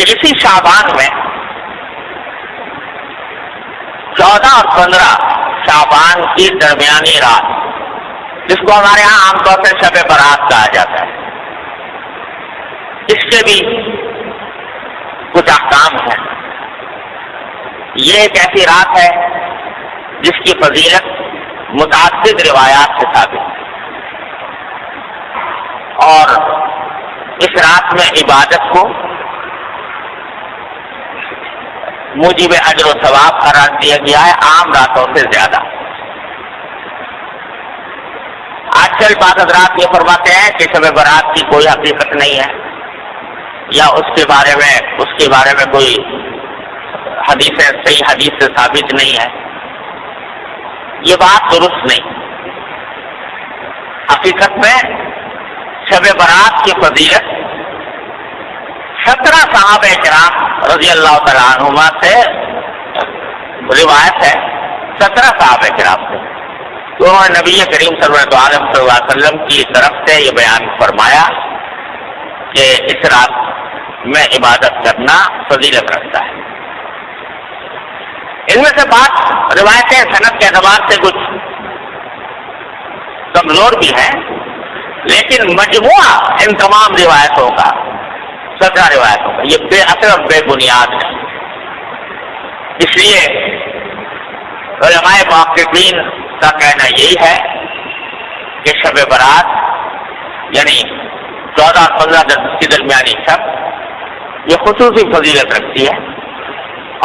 کہ اسی شعبان میں 14 اور 15 شعبان کی درمیانی رات، جس کو ہمارے ہاں عام طور سے شب برات کہا جاتا ہے، اس کے بھی کچھ احکام ہیں۔ یہ ایک ایسی رات ہے جس کی فضیلت متعدد روایات سے ثابت ہے، اور اس رات میں عبادت کو موجب اجر و ثواب قرار دیا گیا ہے عام راتوں سے زیادہ۔ آج کل بعض حضرات یہ فرماتے ہیں کہ شب برات کی کوئی حقیقت نہیں ہے، یا اس کے بارے میں کوئی صحیح حدیث سے ثابت نہیں ہے۔ یہ بات درست نہیں۔ حقیقت میں شب برات کی فضیلت 17 صحابہ کرام رضی اللہ تعالیٰ عنہما سے روایت ہے، 17 صحابہ کرام سے، تو نبی کریم صلی اللہ علیہ وسلم کی طرف سے یہ بیان فرمایا کہ اس رات میں عبادت کرنا فضیلت رکھتا ہے۔ ان میں سے بات روایتیں سند کے اعتبار سے کچھ کمزور بھی ہیں، لیکن مجموعہ ان تمام روایتوں کا 17 روایتوں کا یہ بے اثر اور بے بنیاد ہے۔ اس لیے علماء محققین کا کہنا یہی ہے کہ شب برات یعنی 14 اور 15 کی درمیانی شب یہ خصوصی فضیلت رکھتی ہے،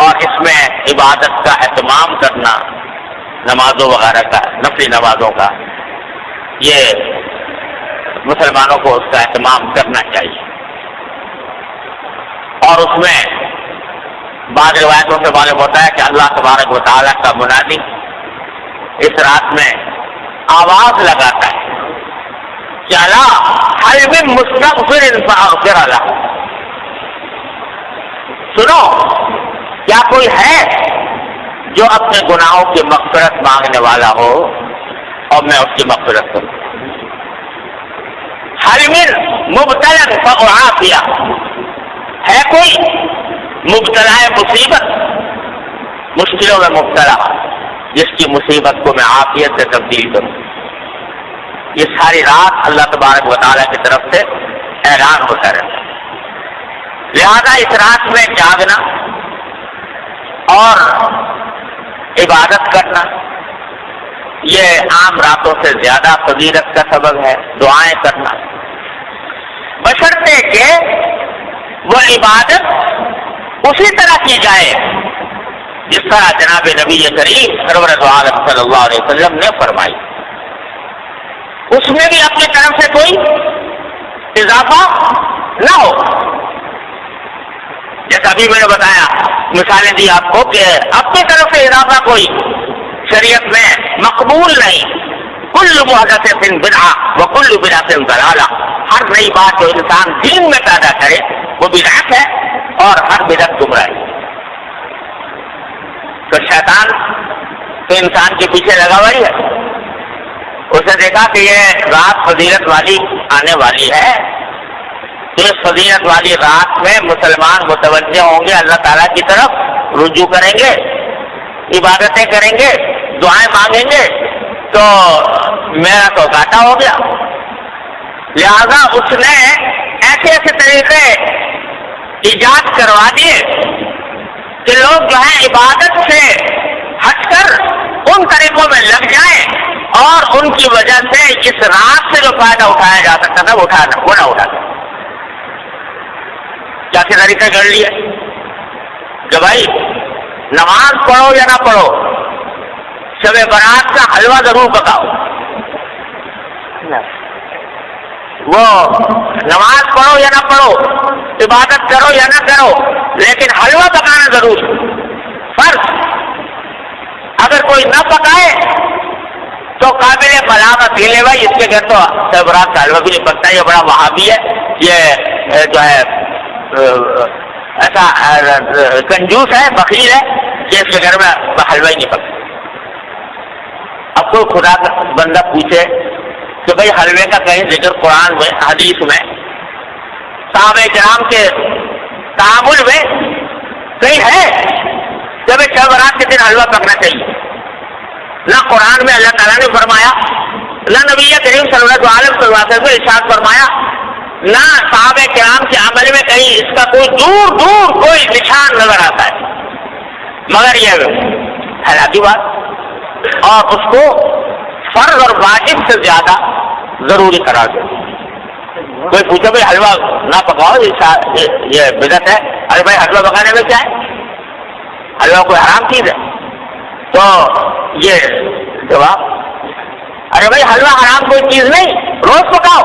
اور اس میں عبادت کا اہتمام کرنا، نمازوں وغیرہ کا، نفلی نمازوں کا، یہ مسلمانوں کو اس کا اہتمام کرنا چاہیے۔ اور اس میں بعض روایتوں سے معلوم ہوتا ہے کہ اللہ تبارک و تعالیٰ کا منادی اس رات میں آواز لگاتا ہے کہ اللہ حل من مستغفر فاغفر له، سنو کیا کوئی ہے جو اپنے گناہوں کی مغفرت مانگنے والا ہو اور میں اس کی مغفرت کروں۔ حل من مبتلا فاعافیہ، ہے کوئی مبتلا مصیبت، مشکلوں میں مبتلا، جس کی مصیبت کو میں عافیت سے تبدیل کروں۔ یہ ساری رات اللہ تبارک و تعالیٰ کی طرف سے اعلان ہوتا رہتا ہے۔ لہذا اس رات میں جاگنا اور عبادت کرنا یہ عام راتوں سے زیادہ فضیلت کا سبب ہے۔ دعائیں کرنا بشرطے کہ وہ عبادت اسی طرح کی جائے جس طرح جناب نبی کریم سرور دو عالم صلی اللہ علیہ وسلم نے فرمائی، اس میں بھی اپنی طرف سے کوئی اضافہ نہ ہو۔ جیسا ابھی میں نے بتایا، مثالیں دی آپ کو کہ اپنی طرف سے اضافہ کوئی شریعت میں مقبول نہیں۔ کل محدث بدعہ وکل بدعۃ ضلالہ، ہر نئی بات جو انسان دین میں پیدا کرے وہ بدعت ہے، اور ہر بدعت گمراہی۔ تو شیطان تو انسان کے پیچھے لگا ہوا ہی ہے، اس نے دیکھا کہ یہ رات فضیلت والی آنے والی ہے، تو اس فضیلت والی رات میں مسلمان متوجہ ہوں گے، اللہ تعالیٰ کی طرف رجوع کریں گے، عبادتیں کریں گے، دعائیں مانگیں گے، تو میرا تو گھاٹا ہو گیا۔ لہذا اس نے ایسے ایسے طریقے ایجاد کروا دیے کہ لوگ جو ہے عبادت سے ہٹ کر ان طریقوں میں لگ جائیں، اور ان کی وجہ سے اس رات سے جو فائدہ اٹھایا جا سکتا تھا وہ نہ اٹھا سکتا۔ کیا طریقے کر لیے کہ بھائی نماز پڑھو یا نہ پڑھو، شب برات کا حلوہ ضرور پکاؤ۔ وہ نماز پڑھو یا نہ پڑھو، عبادت کرو یا نہ کرو، لیکن حلوہ پکانا ضرور فرض۔ اگر کوئی نہ پکائے تو قابل ملامت یہ لے بھائی اس کے گھر تو شب برات کا حلوہ بھی نہیں پکتا، یہ بڑا وہابی ہے، یہ جو ہے ایسا کنجوس ہے، بخیل ہے کہ اس کے گھر میں حلوہ ہی نہیں پکتا۔ اب کوئی خدا کا بندہ پوچھے کہ بھائی حلوے کا کہیں ذکر قرآن میں، حدیث میں، صحابہ کرام کے تعامل میں کہیں ہے جب شب برات کے دن حلوہ پکنا چاہیے؟ نہ قرآن میں اللہ تعالیٰ نے فرمایا، نہ نبی کریم صلی اللہ علیہ وسلم نے ارشاد فرمایا، نہ صحابہ کرام کے عمل میں کہیں اس کا کوئی دور دور کوئی نشان نظر آتا ہے، مگر یہ حیران کی بات اور اس کو فرض اور واجب سے زیادہ ضروری قرار دے۔ کوئی پوچھو بھائی حلوہ نہ پکاؤ یہ بدعت ہے، ارے بھائی حلوہ پکانے میں کیا ہے؟ حلوہ کوئی حرام چیز ہے؟ تو یہ جواب، ارے بھائی حلوہ حرام کوئی چیز نہیں، روز پکاؤ،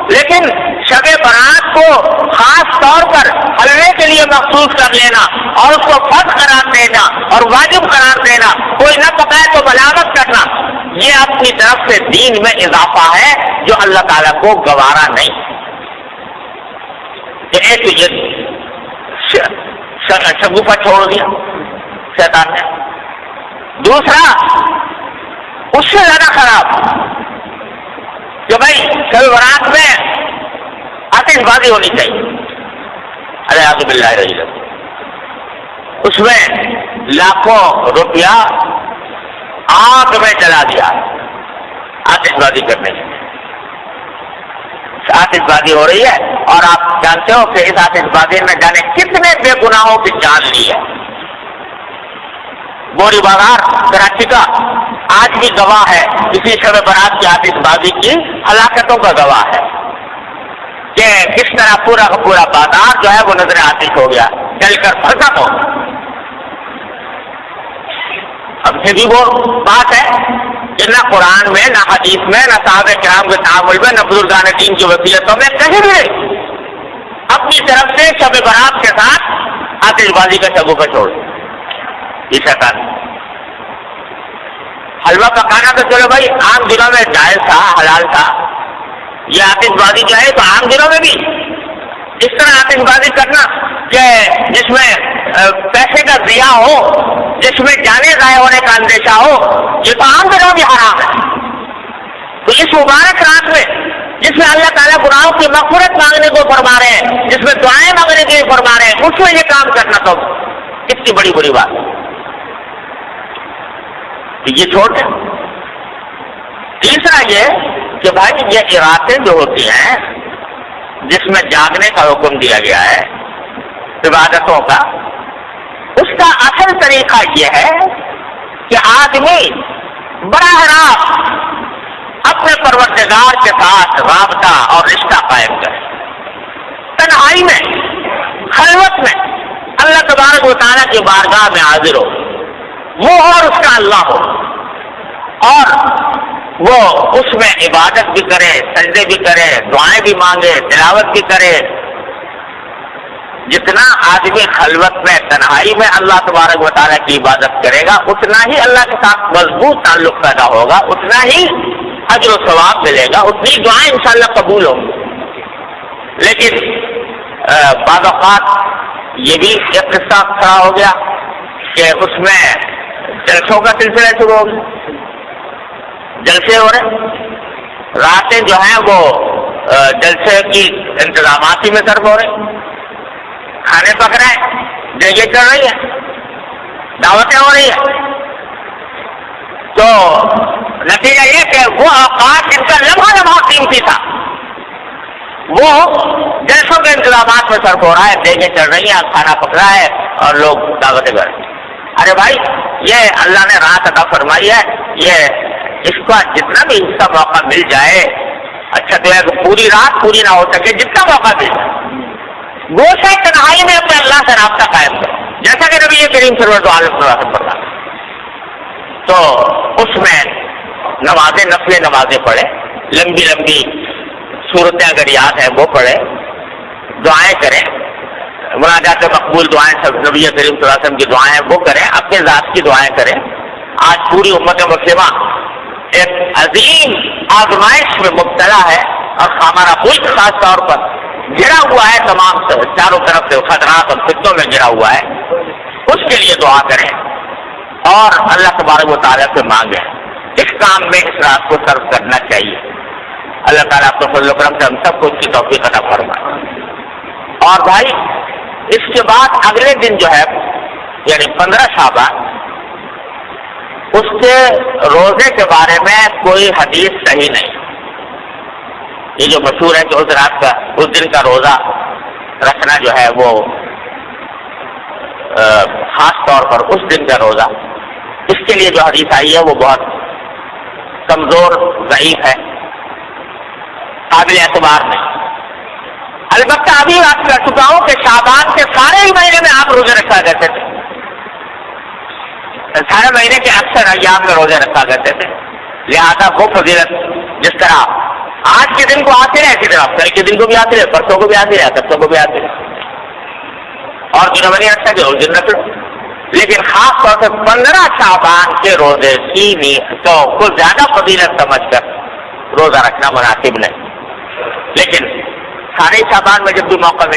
لیکن شب برات کو خاص طور پر حلوے کے لیے مخصوص کر لینا اور اس کو فرض قرار دینا اور واجب قرار دینا، کوئی نہ پکائے تو ملامت کرنا، یہ اپنی طرف سے دین میں اضافہ ہے جو اللہ تعالیٰ کو گوارا نہیں۔ ایک یہ شگوفہ چھوڑ دیا شیطان نے، دوسرا اس سے زیادہ خراب کہ بھائی شب برات میں آتش بازی ہونی چاہیے، اعوذ باللہ الرجیم، اس میں لاکھوں روپیہ آگ میں جلا دیا آتش بازی کرنے سے۔ آتش بازی ہو رہی ہے اور آپ جانتے ہو کہ اس آتش بازی میں جانے کتنے بے گناہوں کی جان لی ہے۔ بوری بازار کراچی کا آج بھی گواہ ہے اسی شب برات کی آتش بازی کی ہلاکتوں کا گواہ ہے کہ کس طرح پورا کا پورا بازار جو ہے وہ نظر آتش ہو گیا، جل کر ختم ہو۔ اب یہ بھی وہ بات ہے کہ نہ قرآن میں، نہ حدیث میں، نہ صحابہ کرام کے تعامل میں، نہ بزرگان دین کی وصیتوں میں کہیں بھی اپنی طرف سے شب برات کے ساتھ آتش بازی کا شگوفہ چھوڑ یہ شیطان۔ حلوہ پکانا تو چلو بھائی عام دنوں میں جائز تھا، حلال تھا، یہ آتش بازی جو ہے تو عام دنوں میں بھی اس طرح آتش بازی کرنا کہ جس میں پیسے کا ضیاع ہو، جس میں جانے ضائع ہونے کا اندیشہ ہو، یہ تو عام دنوں بھی حرام ہے۔ تو اس مبارک رات میں جس میں اللہ تعالیٰ گناہوں کی مغفرت مانگنے کو فرما رہے ہیں، جس میں دعائیں مانگنے کے لیے فرما رہے ہیں، اس میں یہ کام کرنا تو کتنی بڑی بری بات ہے، یہ چھوڑ دیں۔ تیسرا یہ کہ بھائی یہ راتیں جو ہوتی ہیں جس میں جاگنے کا حکم دیا گیا ہے عبادتوں کا، اس کا اصل طریقہ یہ ہے کہ آدمی براہ راست اپنے پروردگار کے ساتھ رابطہ اور رشتہ قائم کرے، تنہائی میں، خلوت میں اللہ تبارک و تعالیٰ کی بارگاہ میں حاضر ہو، وہ اور اس کا اللہ ہو، اور وہ اس میں عبادت بھی کرے، سجدے بھی کرے، دعائیں بھی مانگے، تلاوت بھی کرے۔ جتنا آدمی خلوت میں، تنہائی میں اللہ تبارک و تعالیٰ کی عبادت کرے گا، اتنا ہی اللہ کے ساتھ مضبوط تعلق پیدا ہوگا، اتنا ہی اجر و ثواب ملے گا، اتنی دعائیں انشاءاللہ قبول ہوں گی۔ لیکن بعض اوقات یہ بھی ایک قصہ کھڑا ہو گیا کہ اس میں جلسوں کا سلسلہ شروع ہو گیا، جلسے ہو رہے، راتیں جو ہیں وہ جلسے کی انتظامات ہی میں صرف ہو رہے، کھانے پک رہے ہیں، جگہ چڑھ رہی ہے، دعوتیں ہو رہی ہیں، تو نتیجہ یہ کہ وہ اوقات جن کا لمحہ لمحہ قیمتی تھا وہ جلسوں کے انتظامات میں صرف ہو رہا ہے، جگہ چڑھ رہی ہیں، کھانا پک رہا ہے اور لوگ دعوتیں کر رہے ہیں۔ ارے بھائی یہ اللہ نے رات عطا فرمائی ہے، یہ اس کا جتنا بھی حصہ موقع مل جائے، اچھا تو ہے کہ پوری رات پوری نہ ہو سکے، جتنا موقع مل جائے گوشہ تنہائی میں اپنے اللہ سے رابطہ قائم کرے، جیسا کہ نبی کریم صلی اللہ علیہ وسلم فرمایا۔ تو اس میں نمازیں، نفل نمازیں پڑھے، لمبی لمبی صورتیں اگر یاد ہیں وہ پڑھے، دعائیں کریں، مناجات مقبول دعائیں، سب نبی کریم صلی اللہ علیہ وسلم کی دعائیں وہ کریں، اپنے ذات کی دعائیں کریں۔ آج پوری امت مسلمہ ایک عظیم آزمائش میں مبتلا ہے اور ہمارا ملک خاص طور پر گھرا ہوا ہے، تمام چاروں طرف سے خطرات اور فتنوں میں گھرا ہوا ہے۔ اس کے لیے دعا کریں اور اللہ تبارک و تعالیٰ سے مانگیں، اس کام میں اس رات کو صرف کرنا چاہیے۔ اللہ تعالیٰ آپ کو فضل و کرم سے ہم سب کو اس کی توفیق عطا فرمائے۔ اور بھائی اس کے بعد اگلے دن جو ہے یعنی 15 شعبان، اس کے روزے کے بارے میں کوئی حدیث صحیح نہیں. یہ جو مشہور ہے کہ اس رات کا اس دن کا روزہ رکھنا جو ہے وہ خاص طور پر اس دن کا روزہ، اس کے لیے جو حدیث آئی ہے وہ بہت کمزور ضعیف ہے، قابل اعتبار نہیں. البتہ ابھی بات کر چکا ہوں کہ شعبان کے سارے ہی مہینے میں آپ روزے رکھا کرتے تھے، سارے مہینے کے اکثر ایام میں روزے رکھا کرتے تھے. لہذا وہ فضیلت جس طرح آج کے دن کو آتی رہے اسی طرح کل کے دن کو بھی آتی رہے، پرسوں کو بھی آتی رہے، ترسوں کو بھی آتی رہے، اور دنوں میں نہیں رکھ سکے اس دن رکھ لو. لیکن خاص طور سے 15 شعبان کے روزے کی نیت کو زیادہ فضیلت سمجھ کر روزہ رکھنا مناسب نہیں. لیکن سارے شعبان میں جب بھی موقع